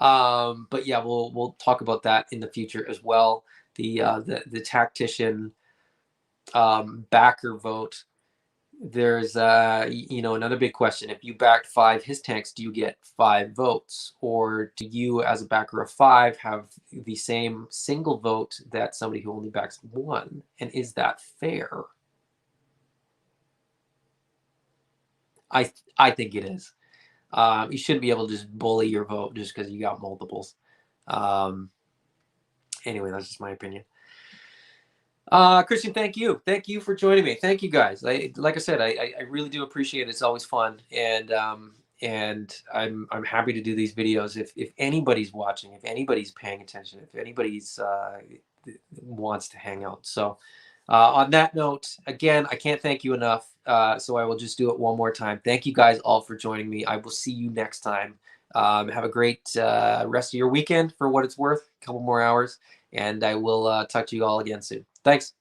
But yeah, we'll talk about that in the future as well. The tactician backer vote. There's another big question. If you backed 5 his tanks, do you get 5 votes, or do you, as a backer of 5, have the same single vote that somebody who only backs 1? And is that fair? I think it is. You shouldn't be able to just bully your vote just because you got multiples. Anyway, that's just my opinion. Christian, thank you for joining me. Thank you, guys. Like I said, I really do appreciate it. It's always fun, and I'm happy to do these videos. If anybody's watching, if anybody's paying attention, if anybody's wants to hang out. So on that note, again, I can't thank you enough. So I will just do it one more time. Thank you guys all for joining me. I will see you next time. Have a great rest of your weekend for what it's worth. A couple more hours, and I will talk to you all again soon. Thanks.